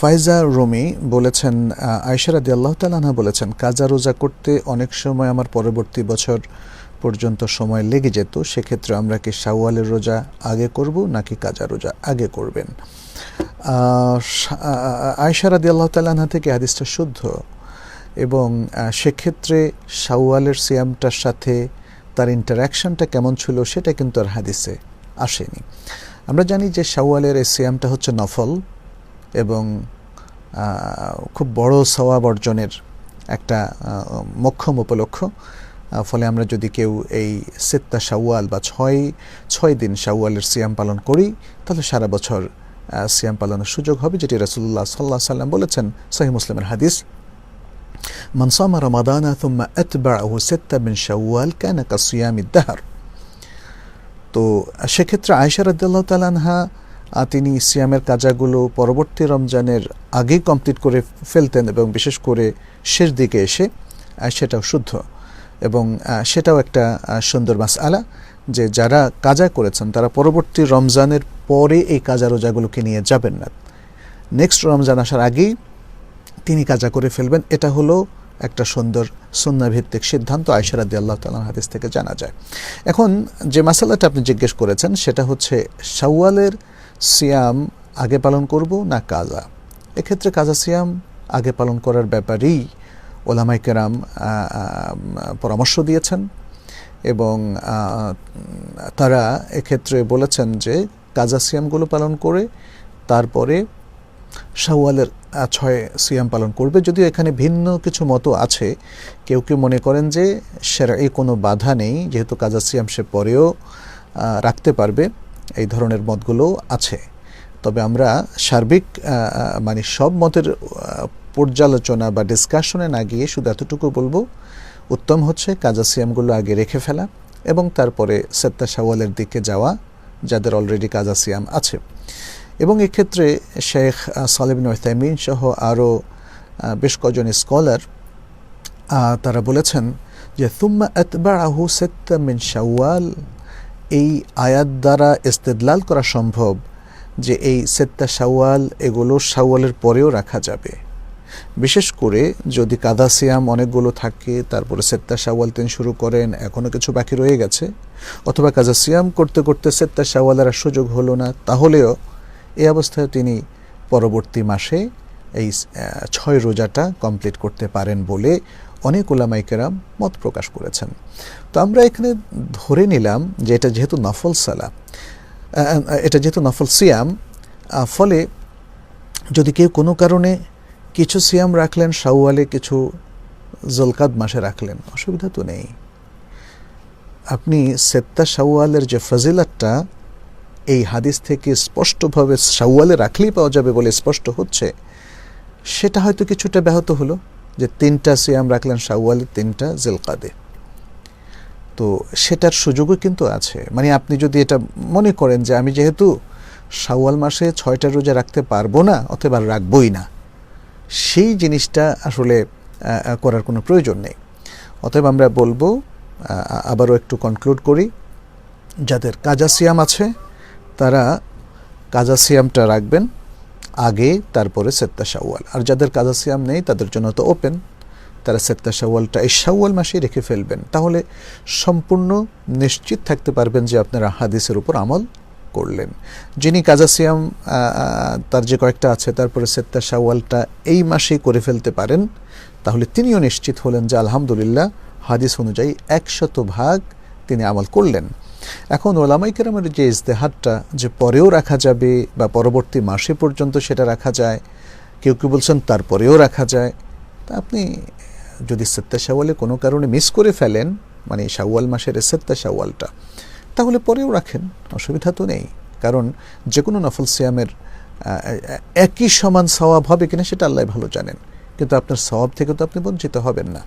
ফাইজা রুমি বলেছেন, আয়েশা রাদিয়াল্লাহু তাআলা আনহা বলেছেন, কাজা রোজা করতে অনেক সময় আমার পরবর্তী বছর পর্যন্ত সময় লেগে যেত, সেক্ষেত্রে আমরা কি শাওয়ালের রোজা আগে করব নাকি কাজা রোজা আগে করবেন? আয়েশা রাদিয়াল্লাহু তাআলা আনহা থেকে হাদিসটা শুদ্ধ, এবং সেক্ষেত্রে শাওয়ালের সিয়ামটার সাথে তার ইন্টারাকশনটা কেমন ছিল সেটা কিন্তু আর হাদিসে আসেনি। আমরা জানি যে শাওয়ালের এই সিয়ামটা হচ্ছে নফল এবং খুব বড় সওয়াব অর্জনের একটা মোক্ষম উপলক্ষ। ফলে আমরা যদি কেউ এই সিত্তা শাওয়াল বা ছয় দিন শাওয়ালের সিয়াম পালন করি, তাহলে সারা বছর সিয়াম পালনের সুযোগ হবে, যেটি রাসূলুল্লাহ সাল্লাল্লাহু আলাইহি ওয়াসাল্লাম বলেছেন, সহিহ মুসলিমের হাদিস, মান সামা রমাদানা থুম্মা আতবাআহু সিত্তা মিন শাওয়াল কানা কাসিয়ামিদ দাহর। তো সেক্ষেত্রে আয়েশা রাদিয়াল্লাহু তাআলা আনহা তিনি সিয়ামের কাজাগুলো পরবর্তী রমজানের আগেই কমপ্লিট করে ফেলতেন, এবং বিশেষ করে শেষ দিকে এসে, সেটাও শুদ্ধ এবং সেটাও একটা সুন্দর মাসআলা যে যারা কাজা করেছেন তারা পরবর্তী রমজানের পরে এই কাজা রোজাগুলোকে নিয়ে যাবেন না, নেক্সট রমজান আসার আগেই তিনি কাজা করে ফেলবেন। এটা হলো একটা সুন্দর সুন্নাহভিত্তিক সিদ্ধান্ত, আয়েশা রাদিয়াল্লাহু তাআলা হাদিস থেকে জানা যায়। এখন যে মাসালাটা আপনি জিজ্ঞেস করেছেন সেটা হচ্ছে শাওয়ালের সিয়াম আগে পালন করব না কাজা। এক্ষেত্রে কাজা সিয়াম আগে পালন করার ব্যাপারেই ওলামায়ে কেরাম পরামর্শ দিয়েছেন, এবং তারা এক্ষেত্রে বলেছেন যে কাজা সিয়ামগুলো পালন করে তারপরে শাওয়ালের 6 সিয়াম পালন করবে। যদিও এখানে ভিন্ন কিছু মত আছে, কেউ কেউ মনে করেন যে শরঈ কোনো বাধা নেই, যেহেতু কাজা সিয়াম সে পরেও রাখতে পারবে, এই ধরনের মতগুলো আছে। তবে আমরা সার্বিক মানে সব মতের পর্যালোচনা বা ডিসকাশনে না গিয়ে শুধু এতটুকু বলবো, উত্তম হচ্ছে কাজা সিয়ামগুলো আগে রেখে ফেলা এবং তারপরে সিত্তা শাওয়ালের দিকে যাওয়া যাদের অলরেডি কাজা সিয়াম আছে। এবং এক্ষেত্রে শেখ সালেহ বিন উসাইমিন সহ আরও বেশ কজন স্কলার তারা বলেছেন যে সুম্মা আতবাআহু সিত্তা মিন শাওয়াল, এই আয়াত দ্বারা ইস্তেদলাল করা সম্ভব যে এই সিত্তা শাওয়াল এগুলো শাওয়ালের পরেও রাখা যাবে, বিশেষ করে যদি কাদা সিয়াম অনেকগুলো থাকে, তারপরে সিত্তা শাওয়াল তিনি শুরু করেন, এখনও কিছু বাকি রয়ে গেছে, অথবা কাজা সিয়াম করতে করতে সিত্তা শাওয়ালের সুযোগ হলো না, তাহলেও এই অবস্থায় তিনি পরবর্তী মাসে এই 6 রোজাটা কমপ্লিট করতে পারেন বলে অনেক উলামায়ে কেরাম মত প্রকাশ করেছেন। তো আমরা এখানে ধরে নিলাম যে এটা যেহেতু নফল সিয়াম, ফলে যদি কেউ কোনো কারণে কিছু সিয়াম রাখলেন শাওয়ালে, কিছু জুলকাদ মাসে রাখলেন, অসুবিধা তো নেই। আপনি সিত্তা শাওয়ালের যে ফজিলতটা এই হাদিস থেকে স্পষ্টভাবে শাওয়ালে রাখলেই পাওয়া যাবে বলে স্পষ্ট হচ্ছে, সেটা হয়তো কিছুটা ব্যাহত হলো যে 3টা সিয়াম রাখলেন শাওয়ালে, 3টা জিলকাদে, তো সেটার সুযোগও কিন্তু আছে। মানে আপনি যদি এটা মনে করেন যে আমি যেহেতু শাওয়াল মাসে 6টা রোজা রাখতে পারবো না, অথবা রাখবই না, সেই জিনিসটা আসলে করার কোনো প্রয়োজন নেই। অতএব আমরা বলবো, আবারও একটু কনক্লুড করি, যাদের কাজা সিয়াম আছে তারা কাজা সিয়ামটা রাখবেন আগে, তারপরে সিত্তা শাওয়াল। আর যাদের কাজা সিয়াম নেই তাদের জন্য তো ওপেন, তারা সিত্তা শাওয়ালটা এই শাওয়াল মাসেই রেখে ফেলবেন, তাহলে সম্পূর্ণ নিশ্চিত থাকতে পারবেন যে আপনারা হাদিসের উপর আমল করলেন। যিনি কাজা সিয়াম তার যে কয়েকটা আছে তারপরে সিত্তা শাওয়ালটা এই মাসেই করে ফেলতে পারেন, তাহলে তিনিও নিশ্চিত হলেন যে আলহামদুলিল্লাহ হাদিস অনুযায়ী 100% তিনি আমল করলেন। এখন ওলামায়ে কেরামের যে ইজতিহাদটা যে পরেও রাখা যাবে বা পরবর্তী মাসে পর্যন্ত সেটা রাখা যায়, কেউ কেউ বলছেন তারপরেও রাখা যায়, তা আপনি যদি সিত্তা শাওয়ালে কোনো কারণে মিস করে ফেলেন, মানে শাওয়াল মাসের সিত্তা শাওয়ালটা, তাহলে পরেও রাখেন, অসুবিধা তো নেই। কারণ যে কোনো নফল সিয়ামের একই সমান সওয়াব হবে কিনা সেটা আল্লাহ ভালো জানেন, কিন্তু আপনার সওয়াব থেকে তো আপনি বঞ্চিত হবেন না।